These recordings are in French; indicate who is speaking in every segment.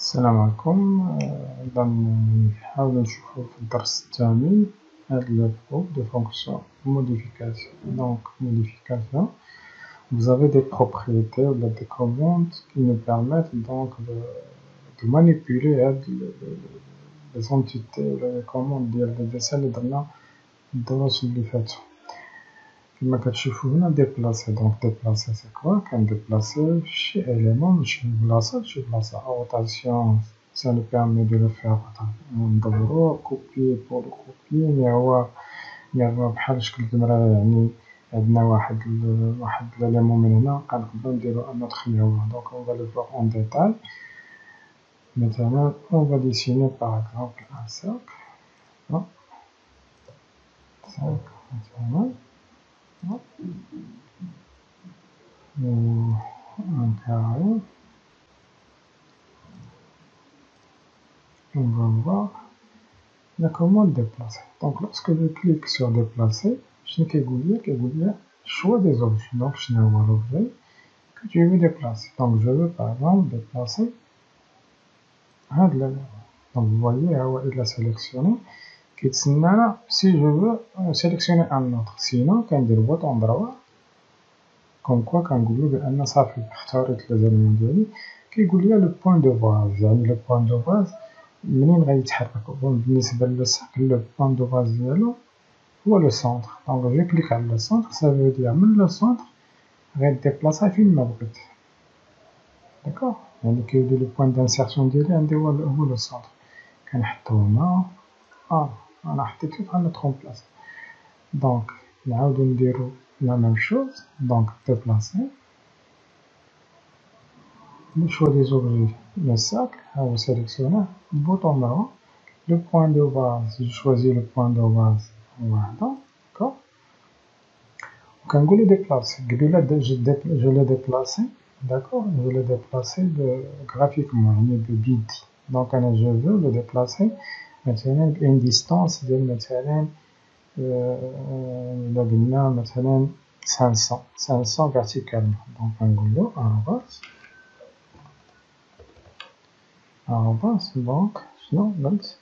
Speaker 1: السلام عليكم. إذا نحاول نشوفو في الدرس الثاني هاد le groupe de fonctions modification. Donc modification, vous avez des propriétés ou des commandes qui nous permettent donc de manipuler les entités ou les commandes ديال les dessins اللي درنا الدروس اللي فاتو. كما كتشوفو هنا déplacer. Donc déplacer c'est quoi? Déplacer شي élément من شي بلاصة لشي بلاصة. Rotation ça nous permet de le faire ندوروه. Copier pour le copier مي هو بحال شكل المراية، يعني عندنا واحد l'élément من هنا كنقدرو نديرو un autre miroir. Donc on va le voir en détail. Maintenant on va dessiner par exemple un cercle. Maintenant un carré. On va voir la commande déplacer. Donc lorsque je clique sur déplacer, je vais choix des objets. Donc je vais voir l'objet que tu veux déplacer. Donc je veux par exemple déplacer un de l'élément. Donc vous voyez, il a sélectionné. Si je veux sélectionner un autre, sinon quand je vais bouton droit, comme quoi quand je vais un صافي اختارت les éléments ديالي كيقول لي le point de base. يعني le point de base منين غيتحرك. بالنسبة للساك le point de base ديالو هو le centre. Donc je clique على le centre, ça veut dire من le centre غيديبلاصا فين ما بغيت. d'accord. يعني كيولي le point d'insertion ديالي عندي هو le centre. كنحطو هنا أنا حطيتو بحال notre place. donc نعاودو نديرو la même chose. donc déplacer, le choix des objets, le cercle, on sélectionne, bouton droit, le point de base, je choisis le point de base, voilà, d'accord. Quand je le déplace, je l'ai déplacé, d'accord, je l'ai déplacé graphiquement, de bit. Donc je veux le déplacer maintenant une distance de maintenant مثلا 500 verticalement. donc نقول له arrobas donc شنو قلت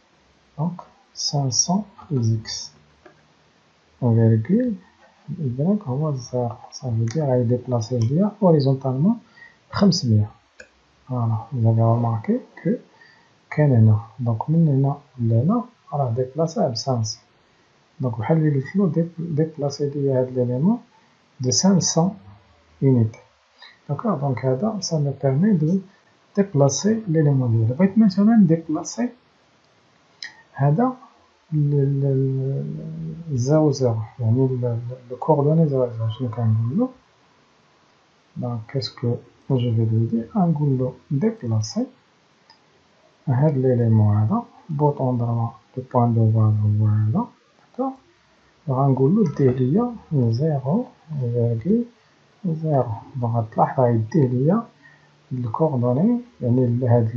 Speaker 1: donc 500 x virgule y هو 0. ça veut dire غيديبلاسي ليا horizontalement 500. voilà. vous avez remarqué que كاين هنا donc من هنا لهنا راه ديبلاسي ب 500. donc بحال اللي قلت له déplacer ليا هاد l'élément de 500 unités. d'accord. donc هذا ça me permet de déplacer l'élément ديالي. بغيت مثلا déplacer هذا 0 يعني le coordonnée 0 شنو كنقول له. donc qu'est-ce que je vais lui dire. نقول له déplacer هاد l'élément هذا bouton droit le point de base هو هذا. d'accord. غنقول له ديه ليا 0.0. غتلاحظ غيديه ليا الكوردوني، يعني هاد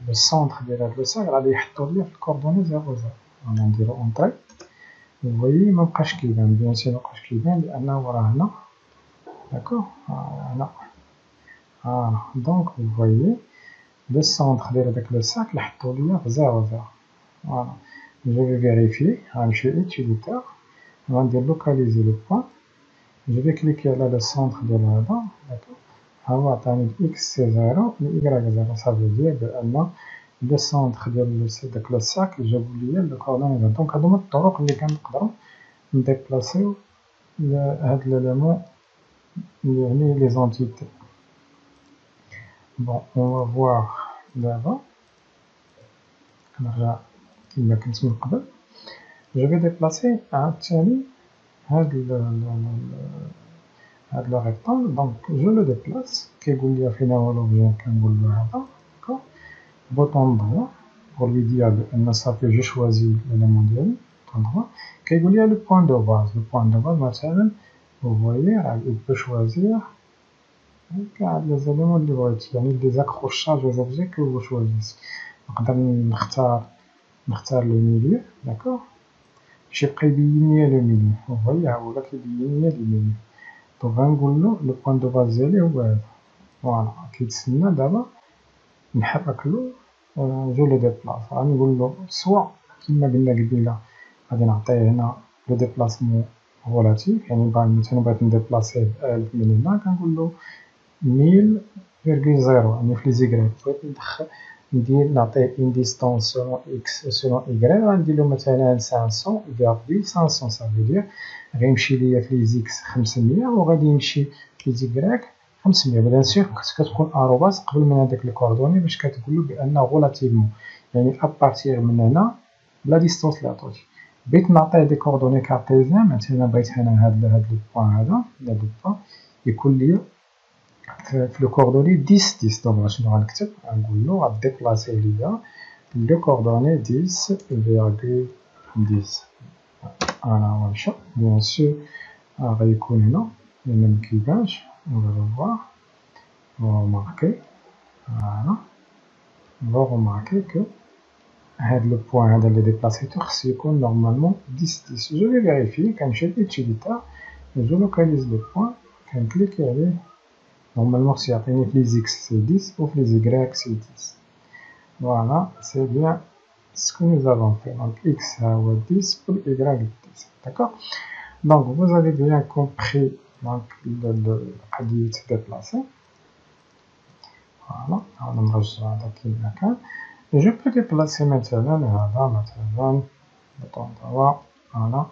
Speaker 1: السونتر ديال هاد لوساك غادي يحطو ليا في الكوردوني 0.0. غادي نديرو اونطري. وفويي مبقاش كيبان، بيان سور مبقاش كيبان لأنه راه هنا. داكوغ. هنا. فوالا. دونك فويي لو سونتر ديال هداك لوساك لحطو ليا في 0.0. فوالا. جو في فيريفي. غنمشي لإوتيليتير، غندير لوكاليزي لو بوان. je vais cliquer على le centre de هذا. d'accord. هو عطاني x c'est 0 و y 0. ça veut dire بأن le centre ديال داك لو ساكل جابو ليا لو كوردوني. دونك هادو هما الطرق اللي كنقدرو نديبلاسيو هاد ليليمون يعني لي زونتيتي. bon on va voir دابا. كنرجع كما كنت من قبل. je vais déplacer عاوتاني هاد le rectangle. donc je le déplace. كيقول لي فين هو l'objet كنقول له هذا. d'accord. bouton droit pour lui dire بأن صافي j'ai choisi l'élément ديالي. bouton droit كيقول لي le point de base. le point de base مثلا vous voyez il peut choisir كاع les éléments اللي بغيت، يعني des accrochages aux objets que vous choisissez. نقدر نختار le milieu. d'accord. باش يبقى يبين لي le milieu. vous voyez ها هو كيبين لي le milieu. دونك غنقول له لو بوان دو باز ديالي هو هذا. فوالا. كيتسنى دابا نحرك له جو لو ديبلاس غنقول له سوا كيما قلنا قبيله غادي نعطيه هنا لو ديبلاسمون غولاتيف، يعني مثلا بغيت نديبلاسيه ب1000 من هنا كنقول له 1000.0 يعني في لي زيكغيك، بغيت ندخل نعطيه اون ديستونس سولون اكس سولون ايكغيك غندير له مثلا 500.500 صافي غيمشي ليا في لي زيكس 500 وغادي يمشي في لي زيكغيك 500. بيان سور خصك تكون اروباس قبل من هذاك الكوردوني باش كتقول له بان غولاتيفمون يعني ابارتيغ من هنا لا ديستونس اللي عطوتي. بغيت نعطيه دي كوردوني كارتيزيان، مثلا بغيت انا هاد لو بوان هذا يكون ليا في لو كوردوني 10 10. دونك شنو غنكتب؟ غنقول له غديبلاسي ليا لو كوردوني 10.10. انا غنمشي بيان سور غيكون هنا لان مكيبانش on va le voir, on va remarquer, voilà, on va remarquer que le point de déplacé c'est normalement 10 10. Je vais vérifier quand je l'utilitaire, je localise le point, quand je clique allez, normalement si les x c'est 10 ou les y c'est 10. Voilà, c'est bien ce que nous avons fait. Donc x a 10 pour y 10, d'accord? Donc vous avez bien compris donc le قضية déplacer. Voilà, on نرجع هذاك المكان. Je peux déplacer مثلا هذا مثلا بطون دوا، فوالا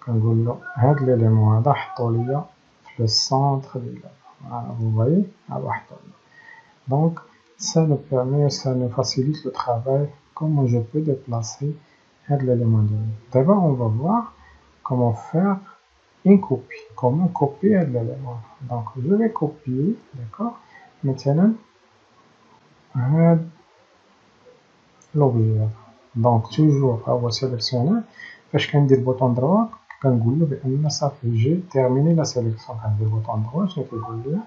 Speaker 1: كنقول له هاد ليليمون هذا حطو ليا في لو سونتر ديال هذا، فوالا vous voyez هذا حطو ليا. Donc ça nous permet, ça nous facilite le travail, comment je peux déplacer هاد l'élément ديالي. D'abord on va voir comment faire une copie, comment copier l'élément. Donc je vais copier, d'accord, مثلا هاد l'objet. Donc toujours هو sélectionner فاش كندير بوطون دروا كنقول له بان صافي جي تيرميني لا سيليكسيون. كندير بوطون دروا شنو كيقول لي؟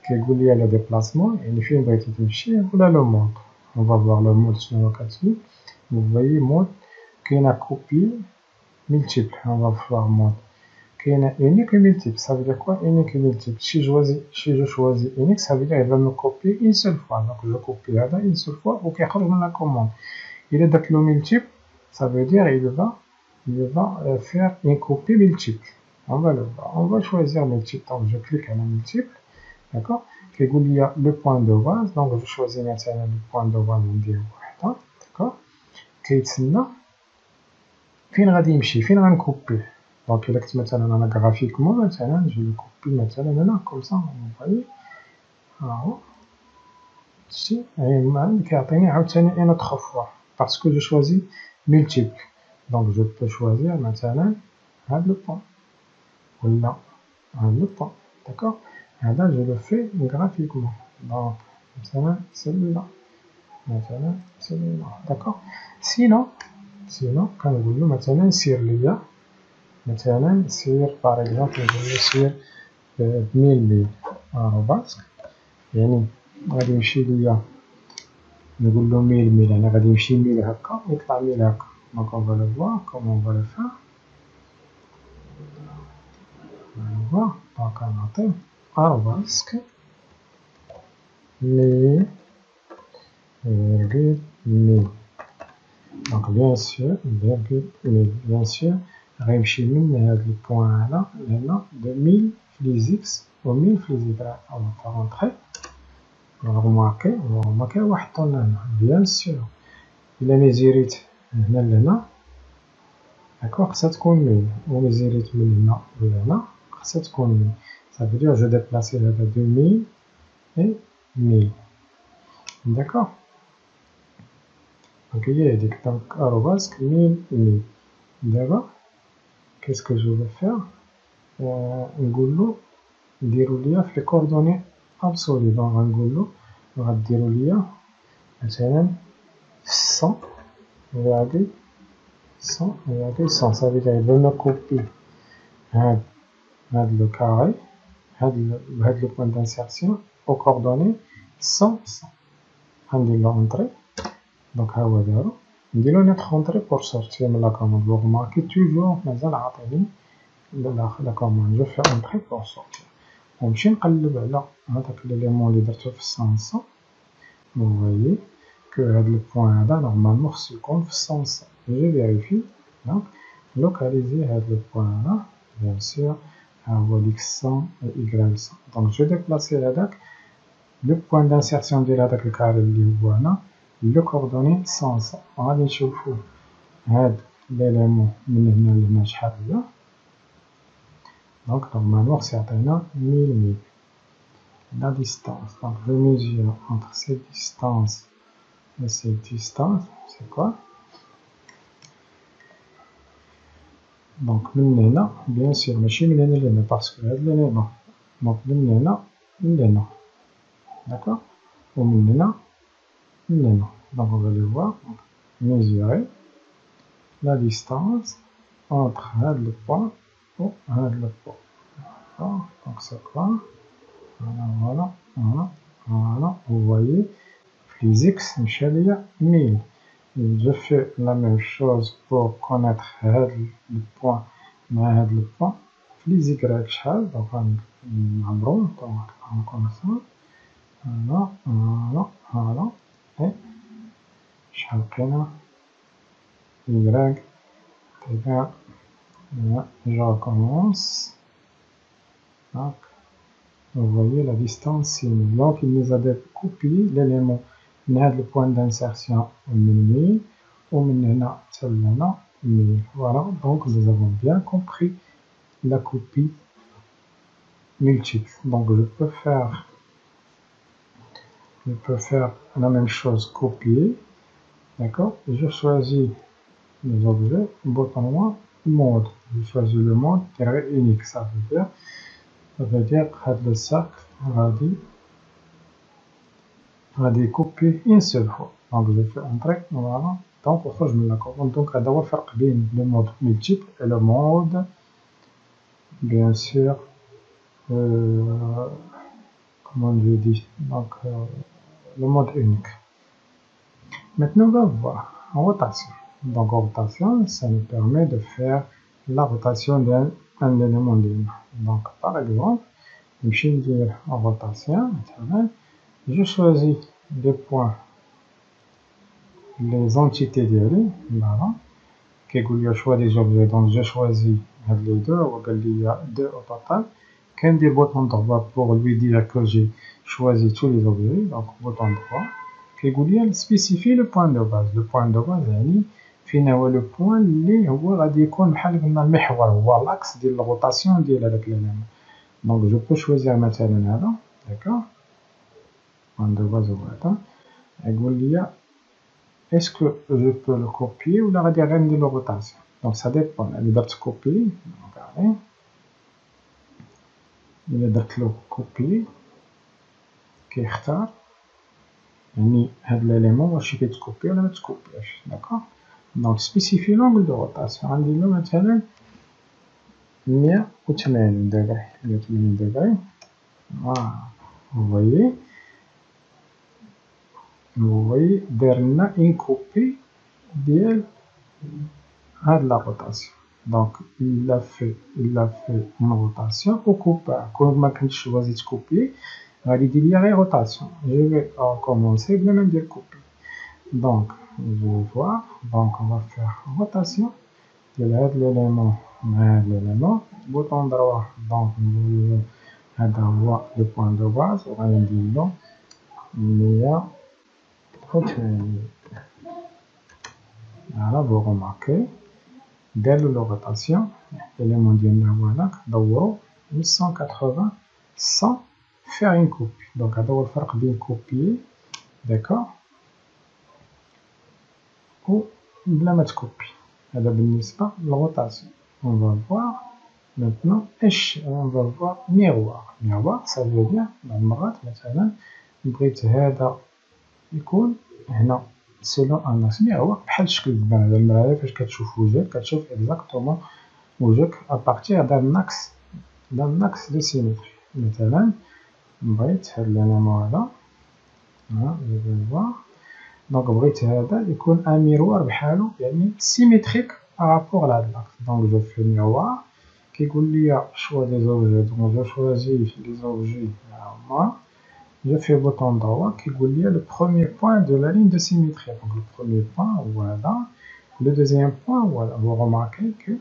Speaker 1: كيقول لي لو ديبلاسمون يعني فين بغيتي تمشي ولا لو مود. on va voir le mode شنو كتجي. vous voyez mode كاينه كوبي multiple, on va voir mode كاينه unique et multiple. Ça veut dire quoi unique et multiple? si je choisis unique ça veut dire il va me copier une seule fois. donc je copie هذا une seule fois وكيخرج من la commande. il est داك le multiple ça veut dire il va faire une copie multiple. On va le voir, on va choisir multiple. Donc je clique sur multiple, d'accord. Il y a le point de base, donc je choisis maintenant le point de base ندير وحده, d'accord. كيتسنى فين غادي يمشي فين غنكوبيه. دونك الا كنت مثلا انا غرافيكمون مثلا جو لو كوبي مثلا هنا كوم سا فوايي ها هو شتي كيعطيني عاوتاني ان اوتر فوا باسكو جو شوازي multiple. Donc je peux choisir maintenant le point ولا le point, d'accord. هذا je le fais graphiquement. donc مثلا celui-là مثلا celui-là, d'accord. sinon كنقول له مثلا سير ليا مثلا سير باغ اكزومبل نقول له سير ب 1000 ميل باسك يعني غادي يمشي ليا نقول له 1000 ميل يعني غادي يمشي 1000 هكا ويطلع 1000 هكا. donc on va le voir comment on va le faire. on va donc نعطيه arobasque 1000 virgule 1000. donc bien sûr virgule 1000 bien sûr غيمشي من هذا البوان هذا لهنا de 1000 في لي زيكس و 1000 في لي زيكغيك. on va rentrer remarquer هو حطو لنا هنا bien sûr. إلا ميزيريت من هنا لهنا داكوغ خصها تكون 1000 و ميزيريت من هنا لهنا خصها تكون 1000. ça veut dire je déplace هذا de 1000 et 1000, d'accord. donc هي هذيك donc arobasque 1000 دابا qu'est-ce que je vais faire نقول له ديروا ليا في لي كوردوني ابسولي. دونك غنقول له غديروا ليا مثلا 100.100 ça veut dire il veut me copier هاد لو كاري هاد لو بوان d'insertion aux coordonnées 100 غندير له اونطري. دونك ها هو دارو ندير له نيتر اونطري بور سورتير من لا كوموند. vous remarquez toujours مازال عاطيني لا كوموند. جو في اونطري بور سورتير ونمشي نقلب على هذاك ليليمون اللي درتو في 500 vous voyez que le point là, normalement, se compte sans ça. Je vérifie. Donc, localiser le point là, bien sûr, à x100 et y100. Donc, je déplace le point d'insertion de la carré là, le coordonnée sans ça. On va aller chauffer l'élément de donc, normalement, c'est atteint 1000 la distance. Donc, je mesure entre cette distance et cette distance. C'est quoi? Donc, là, bien sûr, mais je suis là parce que l'élément. Donc, là, d'accord? Ou là, donc, on va le voir. Mesurer la distance entre le point et le point. D'accord? Donc, c'est quoi? Voilà. Vous voyez, les x, Michel, 1000. Je fais la même chose pour connaître le point, le point. Les y, donc on comme ça. Voilà. Et chacun, y, je recommence. Donc, vous voyez la distance, c'est 1000. Donc, il nous a copié l'élément, le point d'insertion, au maintenant, seulement 1000. Voilà, donc nous avons bien compris la copie multiple. Donc, je peux faire la même chose, copier. D'accord? Je choisis les objets, bouton mode. Je choisis le mode unique. Ça veut dire que le cercle va découper une seule fois. Donc, je fais entrer. Voilà. Donc, je me la commande. Donc, il y a le mode multiple et le mode, bien sûr, comment je dis, donc, le mode unique. Maintenant, on va voir en rotation. Donc, en rotation, ça nous permet de faire la rotation d'un élément libre. Donc, par exemple, je vais dire en rotation, je choisis des points, les entités d'Eli, voilà, qui est le choix des objets. Donc, je choisis les deux, il y a deux au total. Quand des boutons droit pour lui dire que j'ai choisi tous les objets, donc bouton droit. كيقول spécifier le point de base. Le point de base يعني فين هو le point اللي هو غادي يكون بحال قلنا المحور هو l'axe ديال الروتاسيون ديال هذاك l'élément. Donc je peux choisir مثلا هذا, d'accord? Point de base هو هذا. يقول لي est-ce que je peux le copier ou غادي غير ندير له rotation. Donc ça dépend. إلا درت copier, regardez. إلا درت له copier كيختار يعني هاد l'élément واش كيتكوبي ولا متكوبيش, d'accord? Donc spécifier l'angle de rotation. عندي له مثلا 180 degrés. 180 degrés. Voilà. Vous voyez درنا une copie ديال هاد la rotation. Donc il a fait une rotation au coupage. Quand ما كنتش choisi copier, غادي يدير لي غير rotation. Je vais recommencer بلا ما ندير copier. Donc je vais voir. Donc on va faire rotation de l'élément à l'élément. Bouton droit. Donc هذا هو le point de base. وغادي ندير له 180. Voilà, vous remarquez. Dès la rotation, l'élément ديالنا هو هناك دورو 180 sans faire une copie. Donc هذا هو الفرق بين copier, d'accord, ou بلا ما تكوبي. هذا بالنسبة للروتاسيون. On va voir maintenant on va voir miroir. Miroir ça veut dire بعض المرات مثلا بغيت هذا يكون هنا selon un axe. miroir بحال شكل المراية فاش كتشوف وجهك كتشوف exactement وجهك à partir d'un axe de symétrie. مثلا بغيت هاد l'élément هذا, je vais voir. Donc بغيت هذا يكون un miroir بحالو يعني symétrique par rapport à l'axe. Donc je fais miroir. كيقول لي choix des objets. Donc je choisis les objets. Moi je fais bouton droit qui dit le premier point de la ligne de symétrie. Donc le premier point, voilà. Le deuxième point, voilà. Vous remarquez que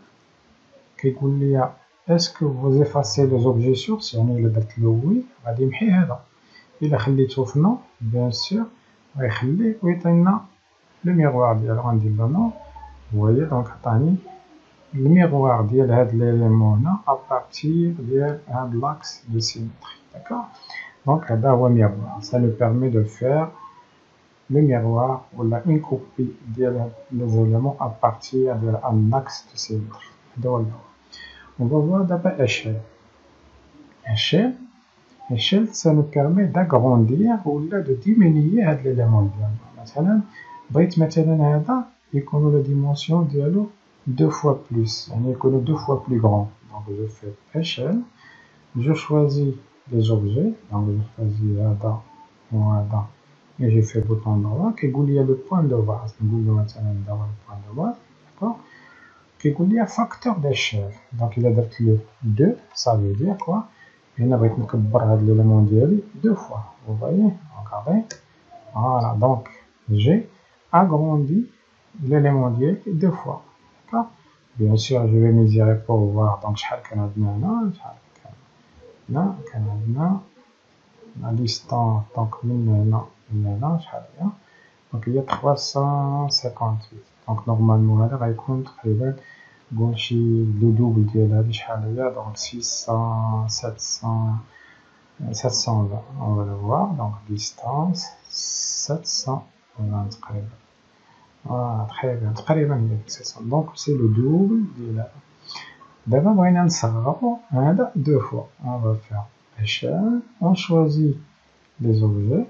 Speaker 1: est-ce que vous effacez les objets sources? يعني إلا درت له oui غادي يمحي هذا. إلا خليته في non, bien sûr غيخليه ويعطينا le miroir ديالو. غندير له non. Vous voyez donc عطاني le miroir ديال هاد l'élément هنا à partir ديال هاد l'axe de symétrie. D'accord? Donc هذا هو miroir. Ça nous permet de faire le miroir ou une copie des éléments à partir d'un axe de symétrie. On va voir d'abord échelle. Échelle, ça nous permet d'agrandir ou de diminuer l'élément. مثلا بغيت مثلا هذا يكون la dimension ديالو 2 fois plus, يعني يكون 2 fois plus grand. Donc je fais échelle, je choisis les objets, donc je choisis هذا وهذا et je fais bouton droit كيقول لي le point de base. نقول له مثلا دابا le point de base, d'accord. كيقول لي facteur d'échelle. Donc إلا درت له 2, ça veut dire quoi? هنا بغيت نكبر هاد l'élément ديالي 2 fois. Vous voyez? Regardez. Voilà, donc j'ai agrandi l'élément ديالي 2 fois. D'accord? Bien sûr, je vais mesurer pour voir. Donc شحال كان عندنا هنا، شحال كان هنا، كان عندنا la distance donc من هنا لهنا شحال هي؟ دونك هي 358. دونك نورمالمون هذا غيكون تقريبا نقول شي لو دوبل ديال هادي شحال هي. دونك 600 700 720. On va le voir. Donc distance 720 تقريبا. Voilà, très bien. تقريبا هي 700. Donc c'est le double ديال هذا. دابا بغينا نصغرو هذا 2 fois. On va faire échelle, on choisit les objets,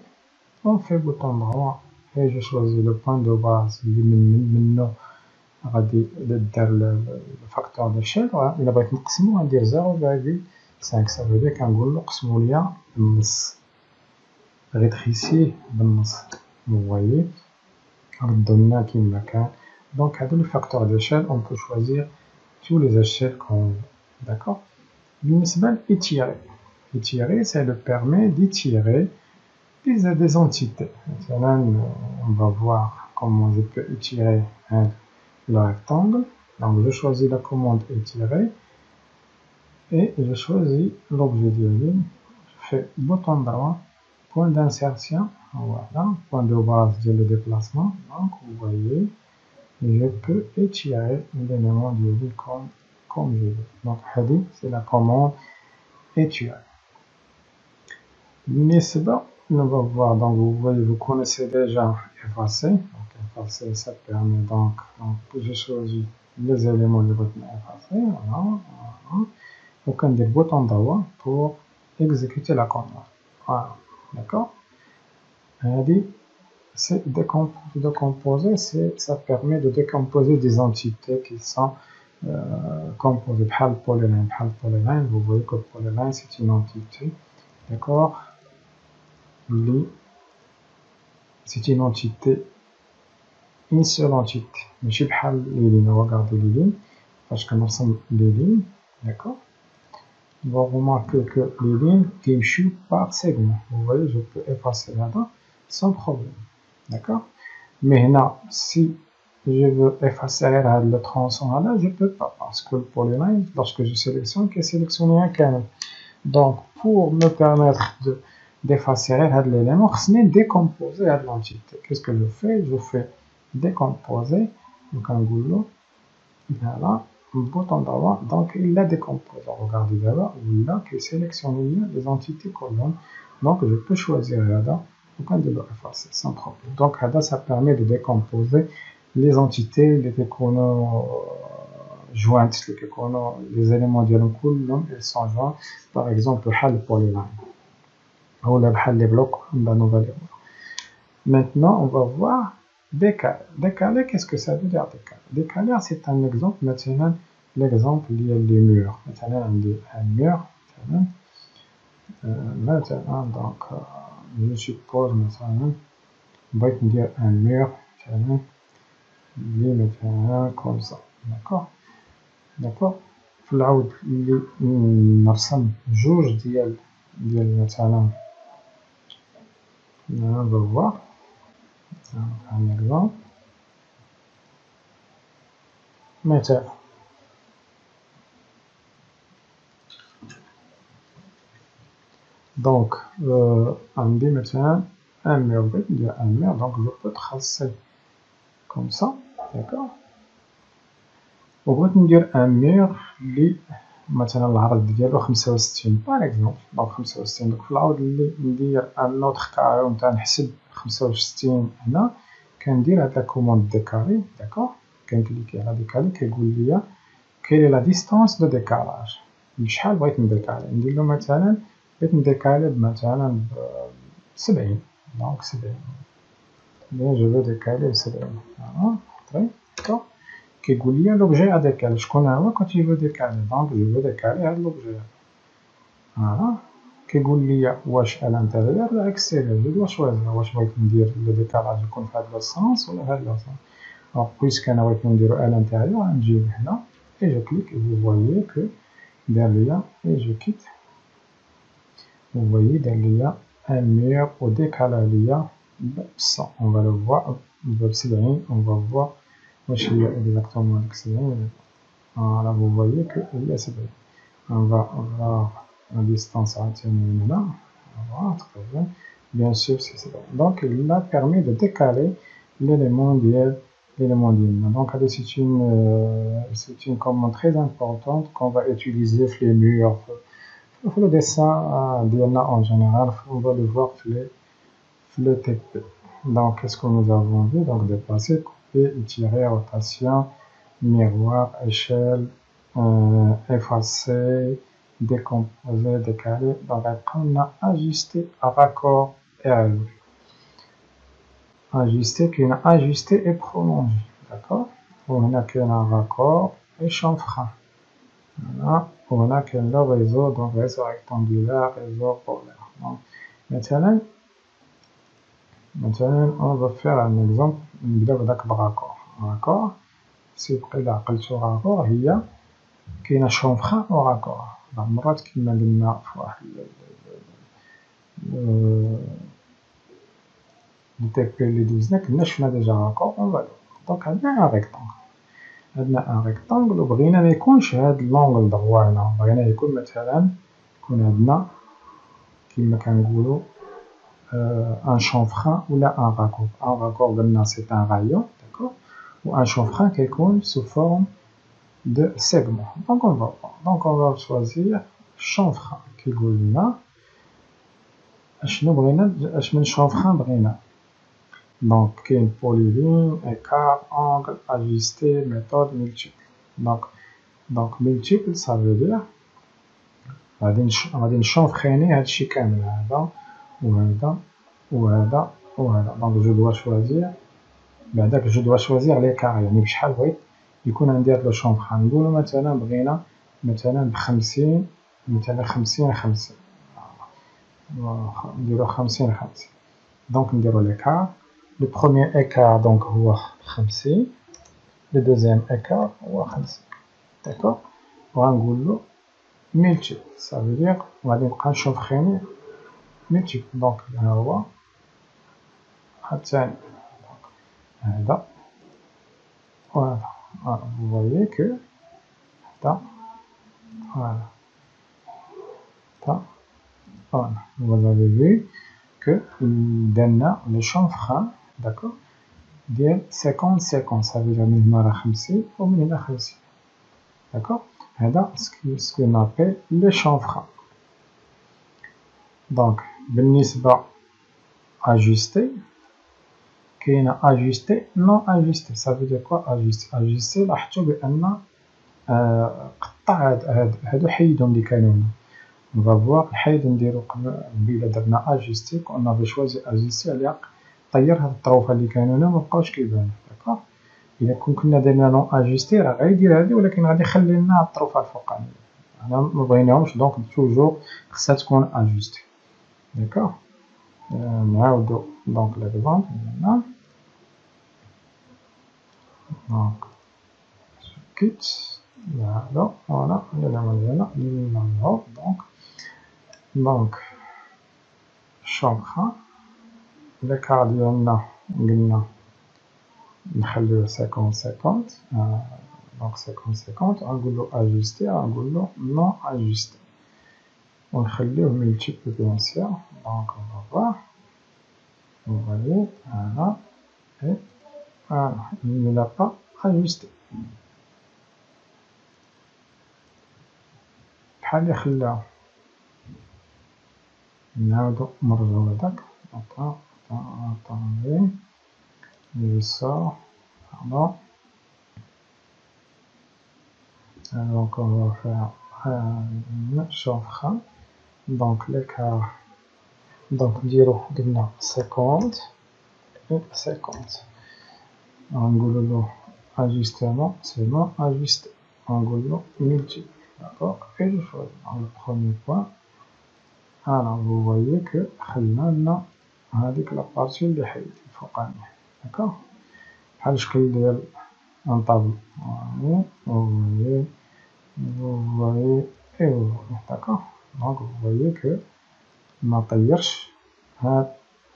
Speaker 1: on fait bouton droit et je choisis le point de base اللي منه غادي ندير le facteur d'échelle. إلا بغيت نقسمو غندير 0,5. ça veut dire كنقول له قسمو ليا بالنص، rétrécir بالنص. vous voyez ردو لنا كيما كان. donc هادو le facteur d'échelle. on peut choisir tous les échelles qu'on veut. d'accord. بالنسبة l'étirer. Étirer, ça le permet d'étirer des entités. Maintenant, on va voir comment je peux étirer le rectangle. Donc, je choisis la commande étirer et je choisis l'objet de ligne. Je fais bouton droit, point d'insertion, voilà, point de base de le déplacement. Donc, vous voyez, je peux étirer l'élément de ligne comme je veux. Donc, c'est la commande étirer. Nisba, on va voir. Donc vous voyez, vous connaissez déjà effacer. Donc effacer, ça permet donc je choisis les éléments de votre effacer. Voilà, voilà. Donc on a des boutons droit pour exécuter la commande. Voilà, d'accord. C'est décomposer, ça permet de décomposer des entités qui sont composées. بحال polyline. Vous voyez que polyline c'est une entité, d'accord. C'est une entité, une seule entité. ماشي بحال les lignes. Regardez les lignes. فاش كنرسم les lignes, d'accord. Vous remarquez que les lignes كيمشيو par segment. Vous voyez, je peux effacer là-bas sans problème, d'accord. Mais هنا si je veux effacer le tronçon là, je peux pas parce que le polyline, lorsque je sélectionne, qu'il sélectionne un canal. Donc pour me permettre d'effacer l'élément, je vais décomposer l'entité. Qu'est-ce que je fais? Je fais décomposer. Donc, un goulot. Voilà. Un bouton droit. Donc, il l'a décomposé. Regardez là, là, qui sélectionne les entités colonnes. Donc, je peux choisir là. Donc, on doit effacer sans problème. Donc, là, ça permet de décomposer les entités, les jointes, les éléments de l'encouleur, ils sont joints. Par exemple, le polyline. Les blocs, maintenant on va voir décaler. Décaler, qu'est-ce que ça veut dire décaler? Décaler, c'est un exemple. Maintenant l'exemple lié les murs. Maintenant un mur. Maintenant donc je suppose maintenant on va dire un mur maintenant comme ça, d'accord. d'accord. في العود اللي نرسم جوج ديال مثلا On va voir un exemple. مثلا donc عندي مثلا un mur بغيت ندير un mur donc je peux tracer comme ça d'accord وبغيت ندير un mur اللي مثلا العرض ديالو 65 par exemple donc 65 donc في العوض اللي ندير un autre carré ونتا نحسب 65 هنا كندير هاد لا كوموند ديكالي d'accord كنكليكي على ديكالي كيقول لي quelle est la distance de décalage شحال بغيت نديكالي ندير له مثلا بغيت نديكالي مثلا ب 70 دونك 70 bien je veux décaler ب 70 فوالا d'accord كيقول لي لوبجي ا ديكالي شكون هو كنتي فو ديكالي دونك جو فو ديكالي هاد لوبجي فوالا كيقول لي واش ا لانتيريور ولا اكستيريور جو دوا شوازير واش بغيت ندير لو ديكالاج يكون في هاد لو سونس ولا في هاد لو سونس دونك بويسك انا بغيت نديرو ا لانتيريور غنجي هنا et je clique et vous voyez que derrière et je quitte vous voyez derrière un mur au décalage ça on va le voir on va voir واش هي exactement voilà vous voyez que il y a on va voir la distance à tenir là voilà très bien bien sûr c'est ça donc il a permis de décaler l'élément donc c'est une commande très importante qu'on va utiliser sur les murs le dessin en général on va le voir le TP donc qu'est-ce que nous avons vu donc déplacer couper étirer rotation miroir échelle effacer décomposer décaler donc après on a ajusté raccord et relevé ajuster et prolonger d'accord وهنا كاين raccord et chanfrein voilà وهنا كاين le réseau donc réseau rectangulaire réseau polaire donc maintenant on va faire un exemple نبدا بداك برaccord raccord سي بقى عقلتو raccord هي كاينه chanfrein و raccord بعض المرات كما قلنا في واحد التيبي اللي دوزنا كنا شفنا ديجا raccord اون فالو دونك عندنا ان ريكتانغل وبغينا ما يكونش هاد لونغل دغوا هنا بغينا يكون مثلا يكون عندنا كما كنقولوا ان شونفران ولا ان راكور قلنا سي ان رايون داكور و ان شونفران كيكون سو فورم دو سيغمون دونك اون فا شوازير شونفران كيقول لنا اشنو بغينا اش من شونفران بغينا donc كاين polyline écart angle ajusté méthode multiple donc multiple ça veut dire غادي نشونفريني هادشي كامل هذا وهذا وهذا وهذا دونك جو دوا شوازير بعداك جو دوا شوازير ليكار يعني بشحال بغيت يكون عندي هاد لو شونفران نقولو مثلا بغينا مثلا ب50 مثلا 50 50 نديرو 50 50 دونك نديرو ليكار le premier écart donc هو 50 le deuxième écart هو 50 d'accord وغنقولو multiple ça veut dire غادي نبقى نشونفريني multiple donc ها هو الثاني هذا voilà vous voyez que هذا voilà voilà vous avez vu que درنا le chanfrein d'accord ديال 50 50 ça veut dire من هنا راه 50 ومن هنا 50 d'accord هذا ce qu'on appelle le chanfrein donc بالنسبة ajusté كاين ajusté non ajusté ça veut dire quoi ajusté لاحظتوا بأن قطع هادو حيدهم اللي كانوا هنا on va voir الحيد نديرو قبيله درنا ajusté كنا في choisir ajusté على طير هاد الطروفه اللي كانوا هنا مبقاوش كيبانو داكوغ الا كنا درنا نون اجيستي راه غيدير هادي ولكن غادي يخلي لنا الطروفه الفوقانيه انا ما بغيناهمش دونك توجور خصها تكون اجيستي داكوغ نعاودو دونك ليكزامبل هنا دونك كيت هذا فوالا هنا دونك chanfrein l'écart ديالنا قلنا نخليوه 50-50 donc 50-50 غنقولو ajuster غنقولو non ajuster ونخليوه multiple bien sûr donc on va voir vous voyez voilà et voilà il ne l'a pas ajusté بحال اللي خلاه نعاودو نرجعو هداك attendez je sors pardon donc on va faire chauffe donc l'écart donc نديرو قلنا 50 et 50 غنقولو له ajustement c'est non ajusté غنقولو multiple d'accord et je choisis dans le premier point alors vous voyez que خلنا لنا هذيك لا بارتي اللي حيد الفوقانية d'accord بحال الشكل ديال ان طابلو vous voyez et vous voyez d'accord donc vous voyez que ما طيرش هاد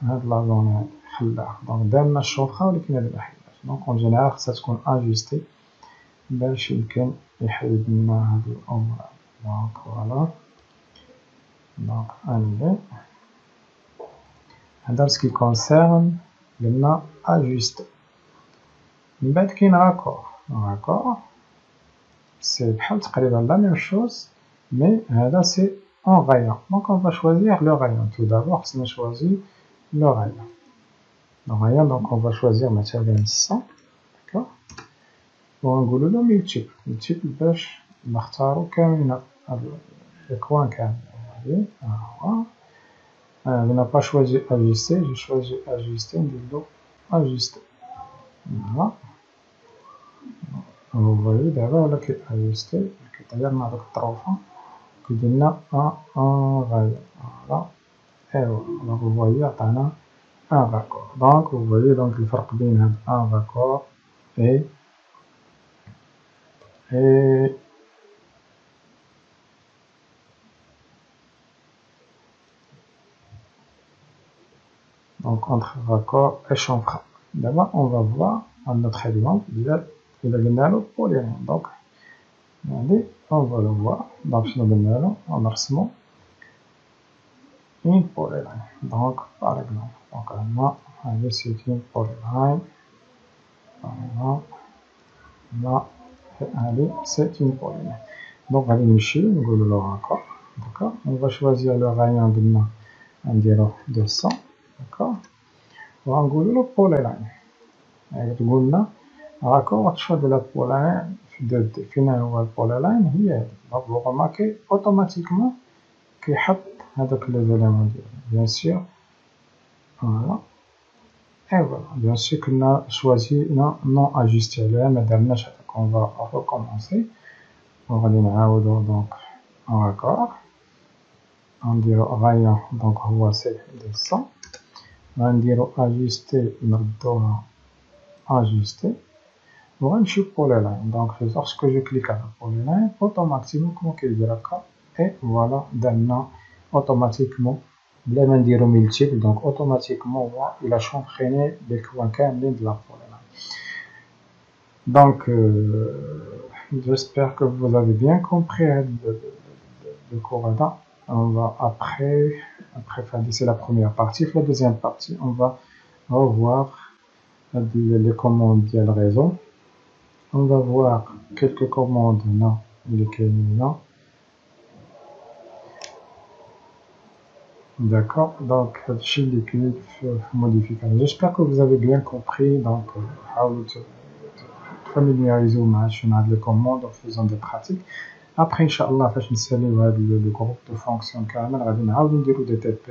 Speaker 1: لا زون هادي خلاها دونك دارنا الشوفخة ولكن هادي محيدهاش دونك اون جينيرال خصها تكون اجيستي باش يمكن يحيد لنا هادي الامور دونك فوالا دونك انيلي هذا سكي كونسيرن قلنا اجيستي من بعد كاين راكور سي بحال تقريبا لا ميم شوز مي هذا سي en rayon. Donc on va choisir le rayon. Tout d'abord, on choisit le rayon. Le rayon, donc on va choisir مثلا 100. D'accord. ونقولوا له multiple. Multiple باش نختاروا كاملين الكوان كامل. Je n'ai pas choisi ajuster, j'ai choisi ajuster, ندير له ajuster. Voilà. Vous voyez دابا ولا كي ajuster كيطيرنا هذاك الطروفة. قلنا un rayon voilà et voilà vous voyez عطانا un raccord donc vous voyez donc الفرق بين هاد un raccord et donc entre raccord et chanfrein. D'abord on va voir un autre exemple ديال إلا قلنا له polyline donc on va le voir donc شنو قلنا له غنرسمو une polyline donc par exemple donc هذه c'est une polyline par exemple là هذه c'est une polyline donc غادي نمشيو نقولو له raccord d'accord on va choisir le rayon قلنا نديروه 200 d'accord وغنقولو له polyline يعني تقولنا raccord choix de la polyline فين هو البولالاين هي هادي دونك فو غوماركي اوتوماتيكمون كيحط هادوك لي زيليمون ديالو بيان سور فوالا اي فوالا بيان سور كنا شوازينا نون اجوستي عليها مدارناش هداك اون فا ريكومونسي وغادي نعاودو دونك ان راكور غنديرو غايون دونك هو سي 200 غنديرو اجوستي نردوها اجوستي وغنمشيو polyline donc lorsque je clique على polyline automatiquement كما كيدير هكا et voilà درنا automatiquement بلا ما نديرو multiple donc automatiquement هو il a chanfreiné les coins كاملين de la polyline donc j'espère que vous avez bien compris le cours là on va après c'est la première partie la deuxième partie on va revoir les commandes ديال réseau. On va voir quelques commandes là, lesquelles là. D'accord, donc modification. J'espère que vous avez bien compris. Donc, familiariser avec les commandes en faisant des pratiques. Après, Inch'Allah, le groupe de fonctions كامل غادي نعاودو نديرو des TP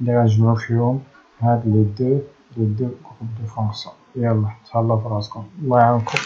Speaker 1: اللي غنجمعو فيهم هاد les deux groupes de fonctions. يلا تهلاو في راسكم الله يعاونكم.